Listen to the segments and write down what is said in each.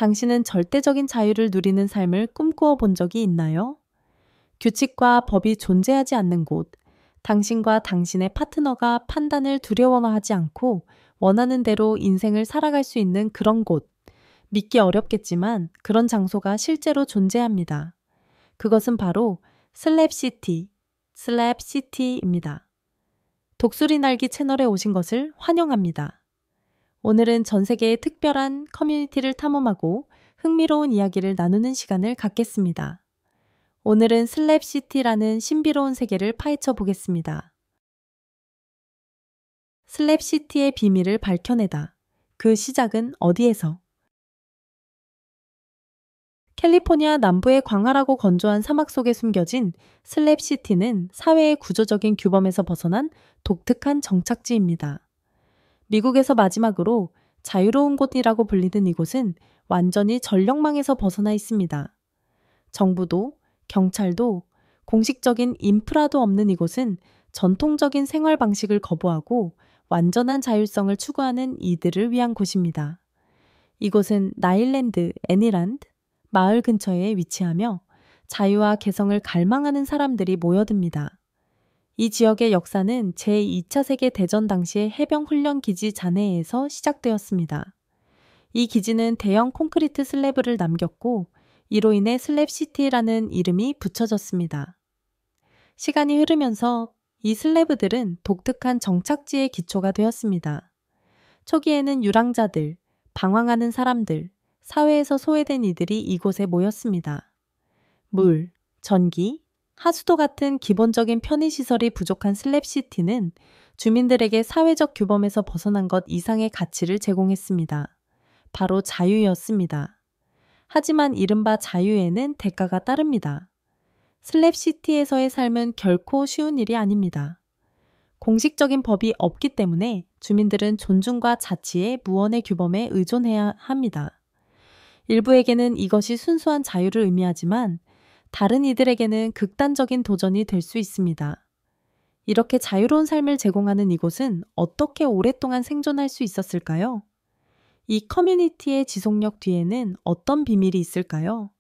당신은 절대적인 자유를 누리는 삶을 꿈꾸어 본 적이 있나요? 규칙과 법이 존재하지 않는 곳, 당신과 당신의 파트너가 판단을 두려워하지 않고 원하는 대로 인생을 살아갈 수 있는 그런 곳. 믿기 어렵겠지만 그런 장소가 실제로 존재합니다. 그것은 바로 슬랩시티입니다. 독수리 날기 채널에 오신 것을 환영합니다. 오늘은 전 세계의 특별한 커뮤니티를 탐험하고 흥미로운 이야기를 나누는 시간을 갖겠습니다. 오늘은 슬랩시티라는 신비로운 세계를 파헤쳐 보겠습니다. 슬랩시티의 비밀을 밝혀내다. 그 시작은 어디에서? 캘리포니아 남부의 광활하고 건조한 사막 속에 숨겨진 슬랩시티는 사회의 구조적인 규범에서 벗어난 독특한 정착지입니다. 미국에서 마지막으로 자유로운 곳이라고 불리는 이곳은 완전히 전력망에서 벗어나 있습니다. 정부도, 경찰도, 공식적인 인프라도 없는 이곳은 전통적인 생활 방식을 거부하고 완전한 자율성을 추구하는 이들을 위한 곳입니다. 이곳은 나일랜드 애니란드 마을 근처에 위치하며 자유와 개성을 갈망하는 사람들이 모여듭니다. 이 지역의 역사는 제2차 세계대전 당시의 해병훈련기지 잔해에서 시작되었습니다. 이 기지는 대형 콘크리트 슬래브를 남겼고 이로 인해 슬랩시티라는 이름이 붙여졌습니다. 시간이 흐르면서 이 슬래브들은 독특한 정착지의 기초가 되었습니다. 초기에는 유랑자들, 방황하는 사람들, 사회에서 소외된 이들이 이곳에 모였습니다. 물, 전기, 하수도 같은 기본적인 편의시설이 부족한 슬랩시티는 주민들에게 사회적 규범에서 벗어난 것 이상의 가치를 제공했습니다. 바로 자유였습니다. 하지만 이른바 자유에는 대가가 따릅니다. 슬랩시티에서의 삶은 결코 쉬운 일이 아닙니다. 공식적인 법이 없기 때문에 주민들은 존중과 자치의 무언의 규범에 의존해야 합니다. 일부에게는 이것이 순수한 자유를 의미하지만 다른 이들에게는 극단적인 도전이 될 수 있습니다. 이렇게 자유로운 삶을 제공하는 이곳은 어떻게 오랫동안 생존할 수 있었을까요? 이 커뮤니티의 지속력 뒤에는 어떤 비밀이 있을까요?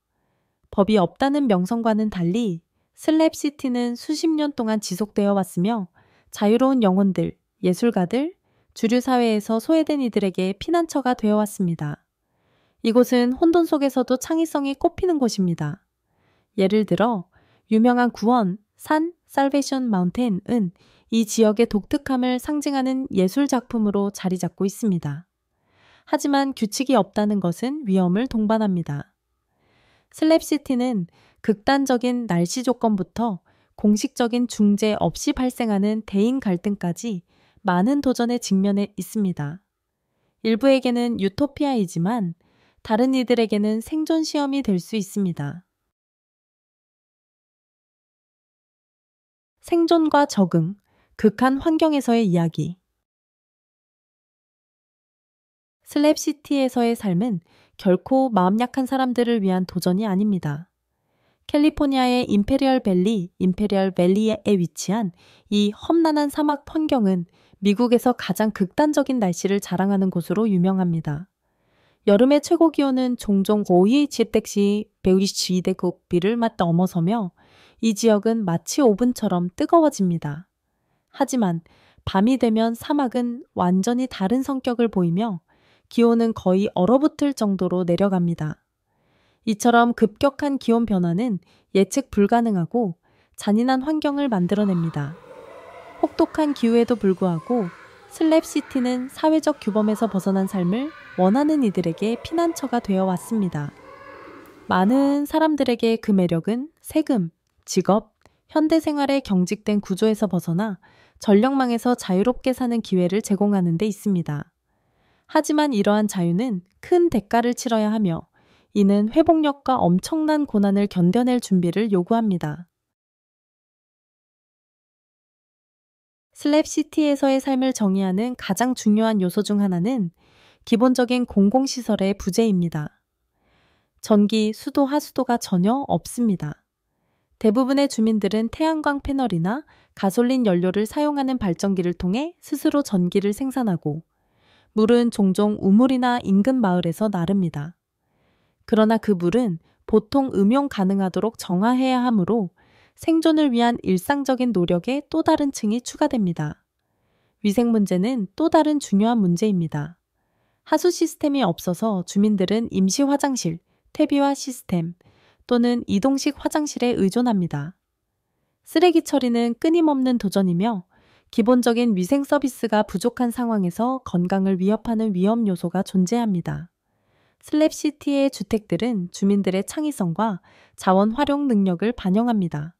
법이 없다는 명성과는 달리 슬랩시티는 수십 년 동안 지속되어 왔으며 자유로운 영혼들, 예술가들, 주류 사회에서 소외된 이들에게 피난처가 되어 왔습니다. 이곳은 혼돈 속에서도 창의성이 꽃피는 곳입니다. 예를 들어 유명한 구원, 산 살베이션 마운틴은 이 지역의 독특함을 상징하는 예술 작품으로 자리 잡고 있습니다. 하지만 규칙이 없다는 것은 위험을 동반합니다. 슬랩시티는 극단적인 날씨 조건부터 공식적인 중재 없이 발생하는 대인 갈등까지 많은 도전에 직면해 있습니다. 일부에게는 유토피아이지만 다른 이들에게는 생존 시험이 될 수 있습니다. 생존과 적응, 극한 환경에서의 이야기. 슬랩시티에서의 삶은 결코 마음 약한 사람들을 위한 도전이 아닙니다. 캘리포니아의 임페리얼 밸리에 위치한 이 험난한 사막 환경은 미국에서 가장 극단적인 날씨를 자랑하는 곳으로 유명합니다. 여름의 최고 기온은 종종 5위 베우리시대고비를 넘어서며 이 지역은 마치 오븐처럼 뜨거워집니다. 하지만 밤이 되면 사막은 완전히 다른 성격을 보이며 기온은 거의 얼어붙을 정도로 내려갑니다. 이처럼 급격한 기온 변화는 예측 불가능하고 잔인한 환경을 만들어냅니다. 혹독한 기후에도 불구하고 슬랩시티는 사회적 규범에서 벗어난 삶을 원하는 이들에게 피난처가 되어 왔습니다. 많은 사람들에게 그 매력은 세금, 직업, 현대생활의 경직된 구조에서 벗어나 전력망에서 자유롭게 사는 기회를 제공하는 데 있습니다. 하지만 이러한 자유는 큰 대가를 치러야 하며 이는 회복력과 엄청난 고난을 견뎌낼 준비를 요구합니다. 슬랩시티에서의 삶을 정의하는 가장 중요한 요소 중 하나는 기본적인 공공시설의 부재입니다. 전기, 수도, 하수도가 전혀 없습니다. 대부분의 주민들은 태양광 패널이나 가솔린 연료를 사용하는 발전기를 통해 스스로 전기를 생산하고 물은 종종 우물이나 인근 마을에서 나릅니다. 그러나 그 물은 보통 음용 가능하도록 정화해야 하므로 생존을 위한 일상적인 노력에 또 다른 층이 추가됩니다. 위생 문제는 또 다른 중요한 문제입니다. 하수 시스템이 없어서 주민들은 임시 화장실, 퇴비화 시스템 또는 이동식 화장실에 의존합니다. 쓰레기 처리는 끊임없는 도전이며 기본적인 위생 서비스가 부족한 상황에서 건강을 위협하는 위험 요소가 존재합니다. 슬랩시티의 주택들은 주민들의 창의성과 자원 활용 능력을 반영합니다.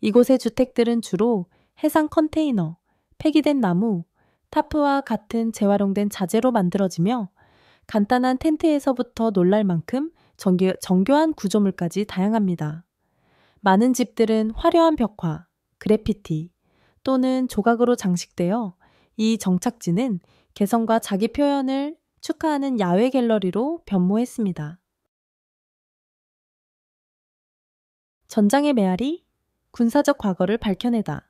이곳의 주택들은 주로 해상 컨테이너, 폐기된 나무, 타프와 같은 재활용된 자재로 만들어지며 간단한 텐트에서부터 놀랄 만큼 정교한 구조물까지 다양합니다. 많은 집들은 화려한 벽화, 그래피티 또는 조각으로 장식되어 이 정착지는 개성과 자기 표현을 축하하는 야외 갤러리로 변모했습니다. 전장의 메아리, 군사적 과거를 밝혀내다.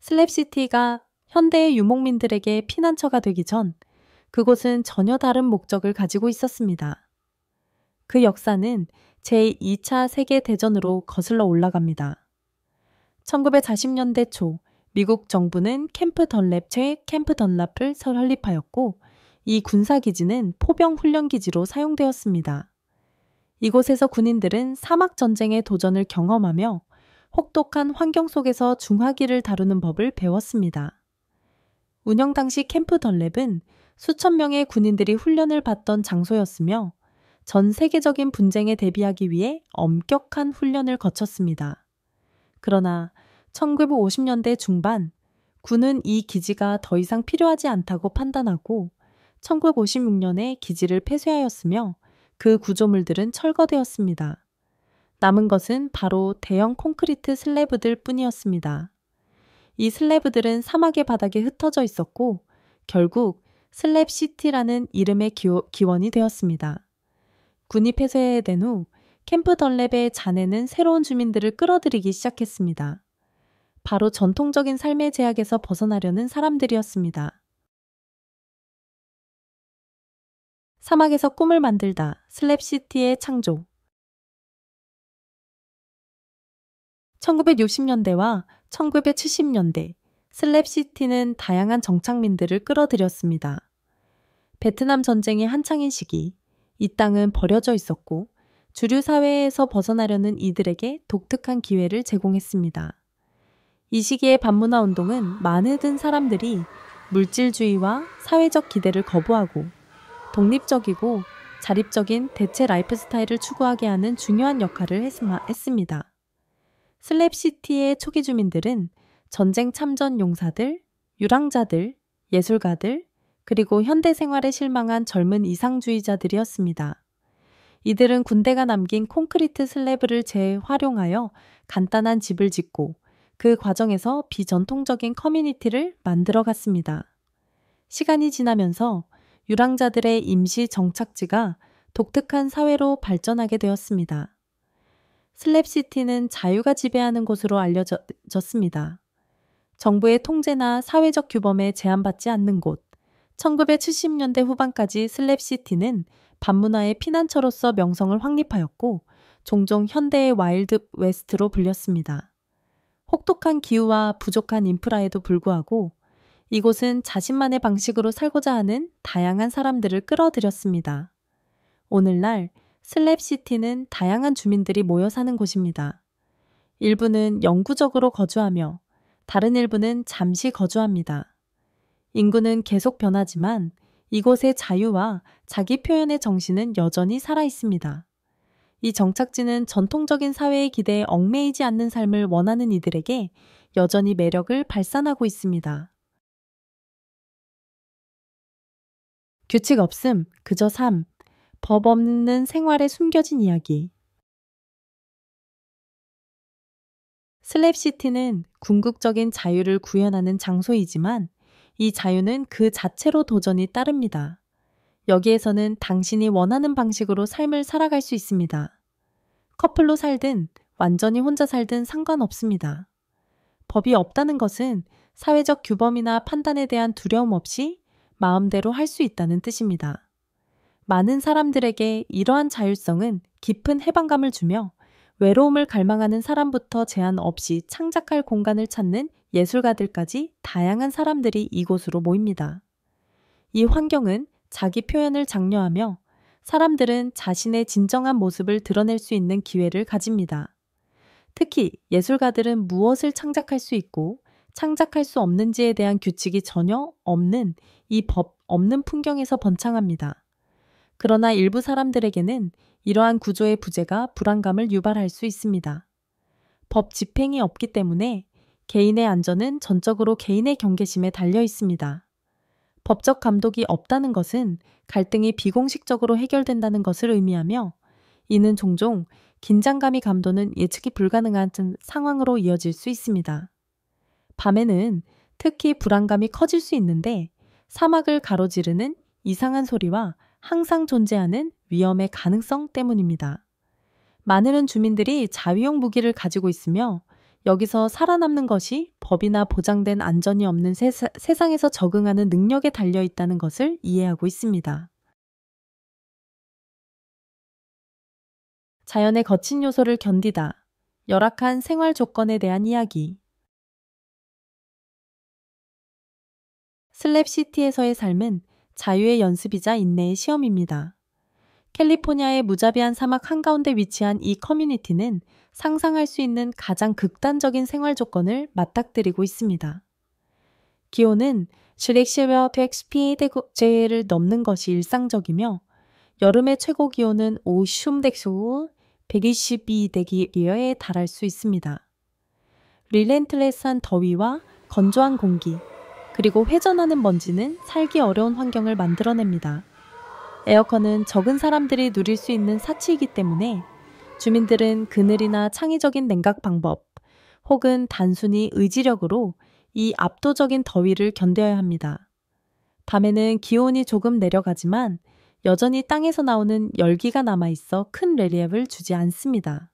슬랩시티가 현대의 유목민들에게 피난처가 되기 전 그곳은 전혀 다른 목적을 가지고 있었습니다. 그 역사는 제2차 세계대전으로 거슬러 올라갑니다. 1940년대 초 미국 정부는 캠프 던랍을 설립하였고 이 군사기지는 포병훈련기지로 사용되었습니다. 이곳에서 군인들은 사막전쟁의 도전을 경험하며 혹독한 환경 속에서 중화기를 다루는 법을 배웠습니다. 운영 당시 캠프 던랩은 수천 명의 군인들이 훈련을 받던 장소였으며 전 세계적인 분쟁에 대비하기 위해 엄격한 훈련을 거쳤습니다. 그러나 1950년대 중반 군은 이 기지가 더 이상 필요하지 않다고 판단하고 1956년에 기지를 폐쇄하였으며 그 구조물들은 철거되었습니다. 남은 것은 바로 대형 콘크리트 슬래브들 뿐이었습니다. 이 슬래브들은 사막의 바닥에 흩어져 있었고 결국 슬랩시티라는 이름의 기원이 되었습니다. 군이 폐쇄된 후 캠프 던랩의 자네는 새로운 주민들을 끌어들이기 시작했습니다. 바로 전통적인 삶의 제약에서 벗어나려는 사람들이었습니다. 사막에서 꿈을 만들다, 슬랩시티의 창조. 1960년대와 1970년대, 슬랩시티는 다양한 정착민들을 끌어들였습니다. 베트남 전쟁이 한창인 시기, 이 땅은 버려져 있었고 주류 사회에서 벗어나려는 이들에게 독특한 기회를 제공했습니다. 이 시기의 반문화 운동은 많은 사람들이 물질주의와 사회적 기대를 거부하고 독립적이고 자립적인 대체 라이프 스타일을 추구하게 하는 중요한 역할을 했습니다. 슬랩시티의 초기 주민들은 전쟁 참전 용사들, 유랑자들, 예술가들, 그리고 현대 생활에 실망한 젊은 이상주의자들이었습니다. 이들은 군대가 남긴 콘크리트 슬래브를 재활용하여 간단한 집을 짓고 그 과정에서 비전통적인 커뮤니티를 만들어갔습니다. 시간이 지나면서 유랑자들의 임시 정착지가 독특한 사회로 발전하게 되었습니다. 슬랩시티는 자유가 지배하는 곳으로 알려졌습니다. 정부의 통제나 사회적 규범에 제한받지 않는 곳, 1970년대 후반까지 슬랩시티는 반문화의 피난처로서 명성을 확립하였고 종종 현대의 와일드 웨스트로 불렸습니다. 혹독한 기후와 부족한 인프라에도 불구하고 이곳은 자신만의 방식으로 살고자 하는 다양한 사람들을 끌어들였습니다. 오늘날 슬랩시티는 다양한 주민들이 모여 사는 곳입니다. 일부는 영구적으로 거주하며 다른 일부는 잠시 거주합니다. 인구는 계속 변하지만 이곳의 자유와 자기 표현의 정신은 여전히 살아 있습니다. 이 정착지는 전통적인 사회의 기대에 얽매이지 않는 삶을 원하는 이들에게 여전히 매력을 발산하고 있습니다. 규칙 없음, 그저 삶, 법 없는 생활에 숨겨진 이야기. 슬랩시티는 궁극적인 자유를 구현하는 장소이지만 이 자유는 그 자체로 도전이 따릅니다. 여기에서는 당신이 원하는 방식으로 삶을 살아갈 수 있습니다. 커플로 살든 완전히 혼자 살든 상관없습니다. 법이 없다는 것은 사회적 규범이나 판단에 대한 두려움 없이 마음대로 할 수 있다는 뜻입니다. 많은 사람들에게 이러한 자율성은 깊은 해방감을 주며 외로움을 갈망하는 사람부터 제한 없이 창작할 공간을 찾는 예술가들까지 다양한 사람들이 이곳으로 모입니다. 이 환경은 자기 표현을 장려하며 사람들은 자신의 진정한 모습을 드러낼 수 있는 기회를 가집니다. 특히 예술가들은 무엇을 창작할 수 있고 창작할 수 없는지에 대한 규칙이 전혀 없는 이 법 없는 풍경에서 번창합니다. 그러나 일부 사람들에게는 이러한 구조의 부재가 불안감을 유발할 수 있습니다. 법 집행이 없기 때문에 개인의 안전은 전적으로 개인의 경계심에 달려 있습니다. 법적 감독이 없다는 것은 갈등이 비공식적으로 해결된다는 것을 의미하며 이는 종종 긴장감이 감도는 예측이 불가능한 상황으로 이어질 수 있습니다. 밤에는 특히 불안감이 커질 수 있는데 사막을 가로지르는 이상한 소리와 항상 존재하는 위험의 가능성 때문입니다. 많은 주민들이 자위용 무기를 가지고 있으며 여기서 살아남는 것이 법이나 보장된 안전이 없는 세상에서 적응하는 능력에 달려 있다는 것을 이해하고 있습니다. 자연의 거친 요소를 견디다. 열악한 생활 조건에 대한 이야기. 슬랩시티에서의 삶은 자유의 연습이자 인내의 시험입니다. 캘리포니아의 무자비한 사막 한가운데 위치한 이 커뮤니티는 상상할 수 있는 가장 극단적인 생활 조건을 맞닥뜨리고 있습니다. 기온은 슈렉시베어 100스피드제를 넘는 것이 일상적이며 여름의 최고 기온은 오슌덱수 122대기리어에 달할 수 있습니다. 릴렌틀레스한 더위와 건조한 공기, 그리고 회전하는 먼지는 살기 어려운 환경을 만들어냅니다. 에어컨은 적은 사람들이 누릴 수 있는 사치이기 때문에 주민들은 그늘이나 창의적인 냉각 방법 혹은 단순히 의지력으로 이 압도적인 더위를 견뎌야 합니다. 밤에는 기온이 조금 내려가지만 여전히 땅에서 나오는 열기가 남아있어 큰 레리ef을 주지 않습니다.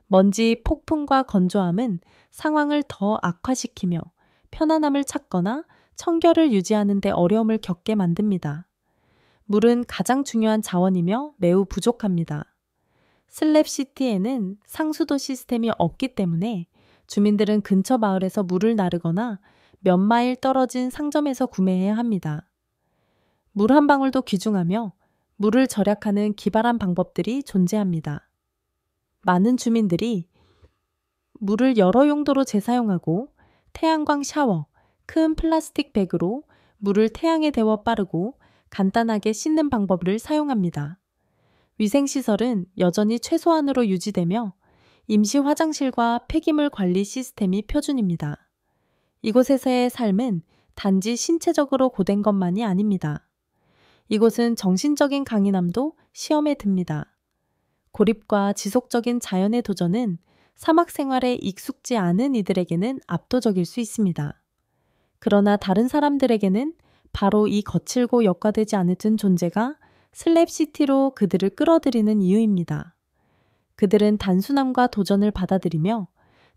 먼지, 폭풍과 건조함은 상황을 더 악화시키며 편안함을 찾거나 청결을 유지하는 데 어려움을 겪게 만듭니다. 물은 가장 중요한 자원이며 매우 부족합니다. 슬랩시티에는 상수도 시스템이 없기 때문에 주민들은 근처 마을에서 물을 나르거나 몇 마일 떨어진 상점에서 구매해야 합니다. 물 한 방울도 귀중하며 물을 절약하는 기발한 방법들이 존재합니다. 많은 주민들이 물을 여러 용도로 재사용하고 태양광 샤워, 큰 플라스틱 백으로 물을 태양에 데워 빠르고 간단하게 씻는 방법을 사용합니다. 위생시설은 여전히 최소한으로 유지되며 임시 화장실과 폐기물 관리 시스템이 표준입니다. 이곳에서의 삶은 단지 신체적으로 고된 것만이 아닙니다. 이곳은 정신적인 강인함도 시험에 듭니다. 고립과 지속적인 자연의 도전은 사막 생활에 익숙지 않은 이들에게는 압도적일 수 있습니다. 그러나 다른 사람들에게는 바로 이 거칠고 역과되지 않은 존재가 슬랩시티로 그들을 끌어들이는 이유입니다. 그들은 단순함과 도전을 받아들이며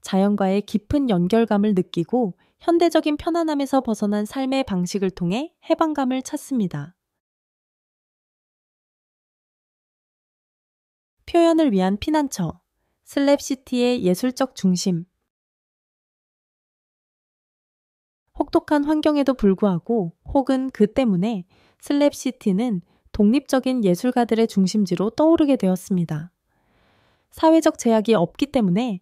자연과의 깊은 연결감을 느끼고 현대적인 편안함에서 벗어난 삶의 방식을 통해 해방감을 찾습니다. 표현을 위한 피난처, 슬랩시티의 예술적 중심. 혹독한 환경에도 불구하고 혹은 그 때문에 슬랩시티는 독립적인 예술가들의 중심지로 떠오르게 되었습니다. 사회적 제약이 없기 때문에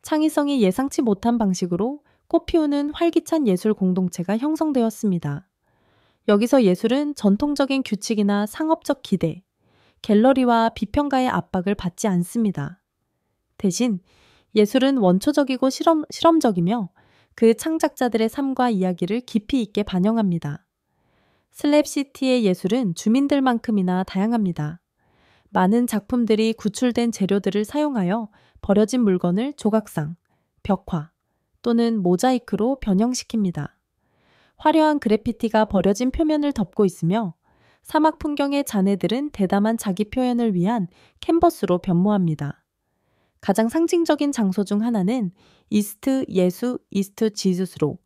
창의성이 예상치 못한 방식으로 꽃피우는 활기찬 예술 공동체가 형성되었습니다. 여기서 예술은 전통적인 규칙이나 상업적 기대, 갤러리와 비평가의 압박을 받지 않습니다. 대신 예술은 원초적이고 실험적이며 그 창작자들의 삶과 이야기를 깊이 있게 반영합니다. 슬랩시티의 예술은 주민들만큼이나 다양합니다. 많은 작품들이 구출된 재료들을 사용하여 버려진 물건을 조각상, 벽화 또는 모자이크로 변형시킵니다. 화려한 그래피티가 버려진 표면을 덮고 있으며 사막 풍경의 잔해들은 대담한 자기 표현을 위한 캔버스로 변모합니다. 가장 상징적인 장소 중 하나는 이스트 예수 이스트 지수스로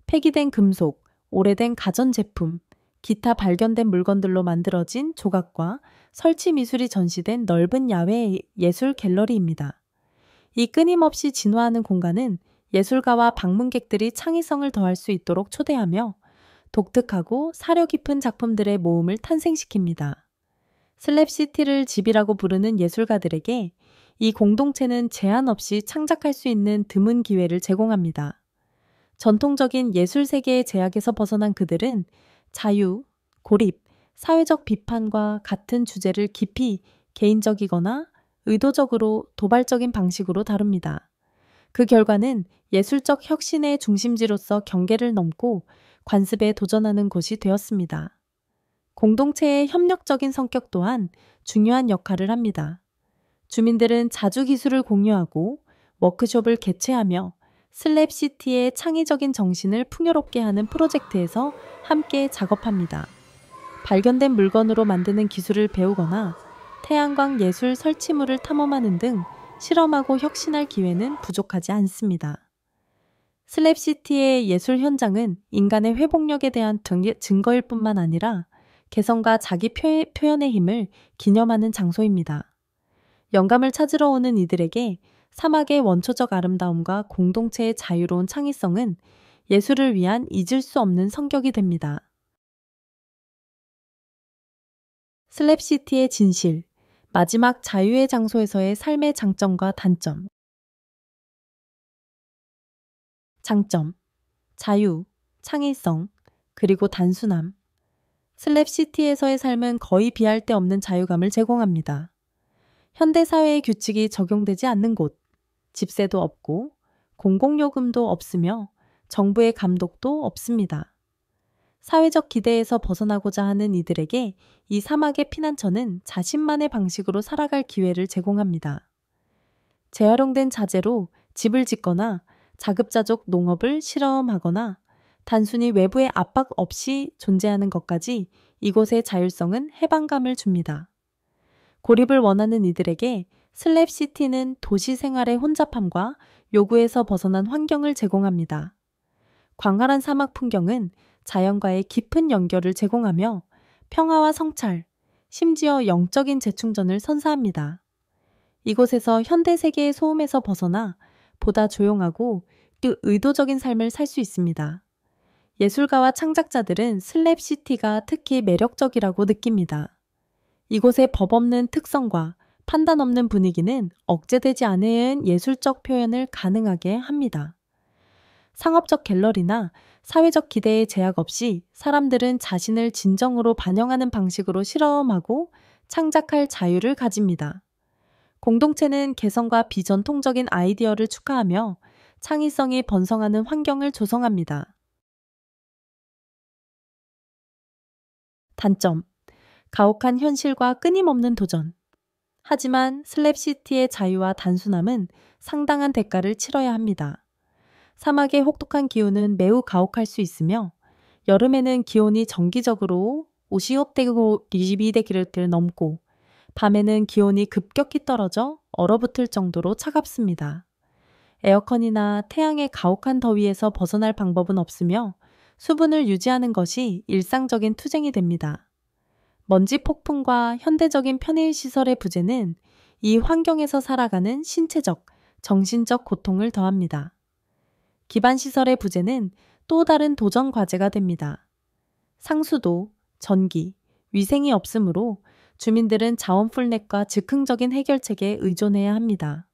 폐기된 금속, 오래된 가전제품, 기타 발견된 물건들로 만들어진 조각과 설치 미술이 전시된 넓은 야외 예술 갤러리입니다. 이 끊임없이 진화하는 공간은 예술가와 방문객들이 창의성을 더할 수 있도록 초대하며 독특하고 사려 깊은 작품들의 모음을 탄생시킵니다. 슬랩시티를 집이라고 부르는 예술가들에게 이 공동체는 제한 없이 창작할 수 있는 드문 기회를 제공합니다. 전통적인 예술 세계의 제약에서 벗어난 그들은 자유, 고립, 사회적 비판과 같은 주제를 깊이 개인적이거나 의도적으로 도발적인 방식으로 다룹니다. 그 결과는 예술적 혁신의 중심지로서 경계를 넘고 관습에 도전하는 곳이 되었습니다. 공동체의 협력적인 성격 또한 중요한 역할을 합니다. 주민들은 자주 기술을 공유하고 워크숍을 개최하며 슬랩시티의 창의적인 정신을 풍요롭게 하는 프로젝트에서 함께 작업합니다. 발견된 물건으로 만드는 기술을 배우거나 태양광 예술 설치물을 탐험하는 등 실험하고 혁신할 기회는 부족하지 않습니다. 슬랩시티의 예술 현장은 인간의 회복력에 대한 증거일 뿐만 아니라 개성과 자기 표현의 힘을 기념하는 장소입니다. 영감을 찾으러 오는 이들에게 사막의 원초적 아름다움과 공동체의 자유로운 창의성은 예술을 위한 잊을 수 없는 성격이 됩니다. 슬랩시티의 진실, 마지막 자유의 장소에서의 삶의 장점과 단점. 장점, 자유, 창의성, 그리고 단순함. 슬랩시티에서의 삶은 거의 비할 데 없는 자유감을 제공합니다. 현대사회의 규칙이 적용되지 않는 곳, 집세도 없고 공공요금도 없으며 정부의 감독도 없습니다. 사회적 기대에서 벗어나고자 하는 이들에게 이 사막의 피난처는 자신만의 방식으로 살아갈 기회를 제공합니다. 재활용된 자재로 집을 짓거나 자급자족 농업을 실험하거나 단순히 외부의 압박 없이 존재하는 것까지 이곳의 자율성은 해방감을 줍니다. 고립을 원하는 이들에게 슬랩시티는 도시 생활의 혼잡함과 요구에서 벗어난 환경을 제공합니다. 광활한 사막 풍경은 자연과의 깊은 연결을 제공하며 평화와 성찰, 심지어 영적인 재충전을 선사합니다. 이곳에서 현대 세계의 소음에서 벗어나 보다 조용하고 또 의도적인 삶을 살 수 있습니다. 예술가와 창작자들은 슬랩시티가 특히 매력적이라고 느낍니다. 이곳의 법 없는 특성과 판단 없는 분위기는 억제되지 않은 예술적 표현을 가능하게 합니다. 상업적 갤러리나 사회적 기대의 제약 없이 사람들은 자신을 진정으로 반영하는 방식으로 실험하고 창작할 자유를 가집니다. 공동체는 개성과 비전통적인 아이디어를 축하하며 창의성이 번성하는 환경을 조성합니다. 단점, 가혹한 현실과 끊임없는 도전. 하지만 슬랩시티의 자유와 단순함은 상당한 대가를 치러야 합니다. 사막의 혹독한 기온은 매우 가혹할 수 있으며 여름에는 기온이 정기적으로 52°C를 넘고 밤에는 기온이 급격히 떨어져 얼어붙을 정도로 차갑습니다. 에어컨이나 태양의 가혹한 더위에서 벗어날 방법은 없으며 수분을 유지하는 것이 일상적인 투쟁이 됩니다. 먼지 폭풍과 현대적인 편의시설의 부재는 이 환경에서 살아가는 신체적, 정신적 고통을 더합니다. 기반시설의 부재는 또 다른 도전 과제가 됩니다. 상수도, 전기, 위생이 없으므로 주민들은 자원풀넷과 즉흥적인 해결책에 의존해야 합니다.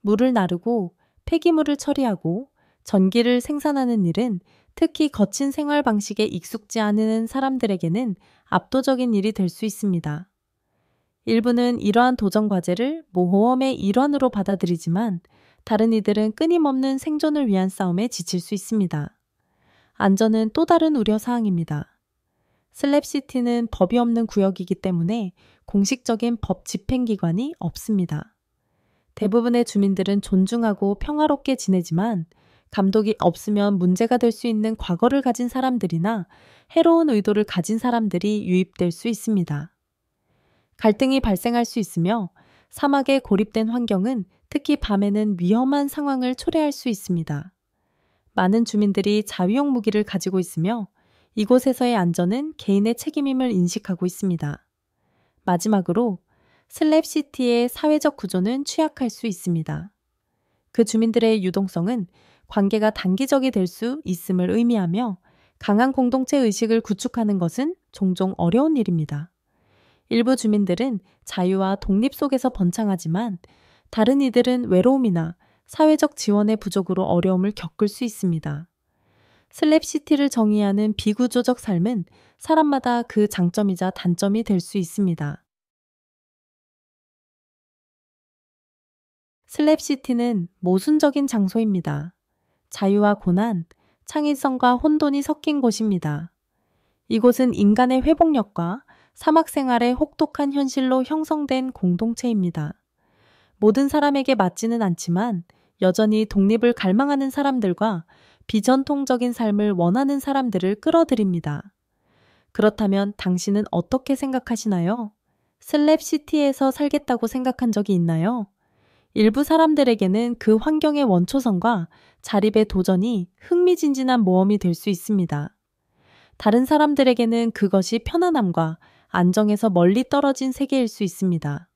물을 나르고 폐기물을 처리하고 전기를 생산하는 일은 특히 거친 생활 방식에 익숙지 않은 사람들에게는 압도적인 일이 될 수 있습니다. 일부는 이러한 도전 과제를 모험의 일환으로 받아들이지만 다른 이들은 끊임없는 생존을 위한 싸움에 지칠 수 있습니다. 안전은 또 다른 우려사항입니다. 슬랩시티는 법이 없는 구역이기 때문에 공식적인 법 집행기관이 없습니다. 대부분의 주민들은 존중하고 평화롭게 지내지만 감독이 없으면 문제가 될 수 있는 과거를 가진 사람들이나 해로운 의도를 가진 사람들이 유입될 수 있습니다. 갈등이 발생할 수 있으며 사막에 고립된 환경은 특히 밤에는 위험한 상황을 초래할 수 있습니다. 많은 주민들이 자위용 무기를 가지고 있으며 이곳에서의 안전은 개인의 책임임을 인식하고 있습니다. 마지막으로 슬랩시티의 사회적 구조는 취약할 수 있습니다. 그 주민들의 유동성은 관계가 단기적이 될 수 있음을 의미하며 강한 공동체 의식을 구축하는 것은 종종 어려운 일입니다. 일부 주민들은 자유와 독립 속에서 번창하지만 다른 이들은 외로움이나 사회적 지원의 부족으로 어려움을 겪을 수 있습니다. 슬랩시티를 정의하는 비구조적 삶은 사람마다 그 장점이자 단점이 될 수 있습니다. 슬랩시티는 모순적인 장소입니다. 자유와 고난, 창의성과 혼돈이 섞인 곳입니다. 이곳은 인간의 회복력과 사막 생활의 혹독한 현실로 형성된 공동체입니다. 모든 사람에게 맞지는 않지만 여전히 독립을 갈망하는 사람들과 비전통적인 삶을 원하는 사람들을 끌어들입니다. 그렇다면 당신은 어떻게 생각하시나요? 슬랩시티에서 살겠다고 생각한 적이 있나요? 일부 사람들에게는 그 환경의 원초성과 자립의 도전이 흥미진진한 모험이 될 수 있습니다. 다른 사람들에게는 그것이 편안함과 안정에서 멀리 떨어진 세계일 수 있습니다.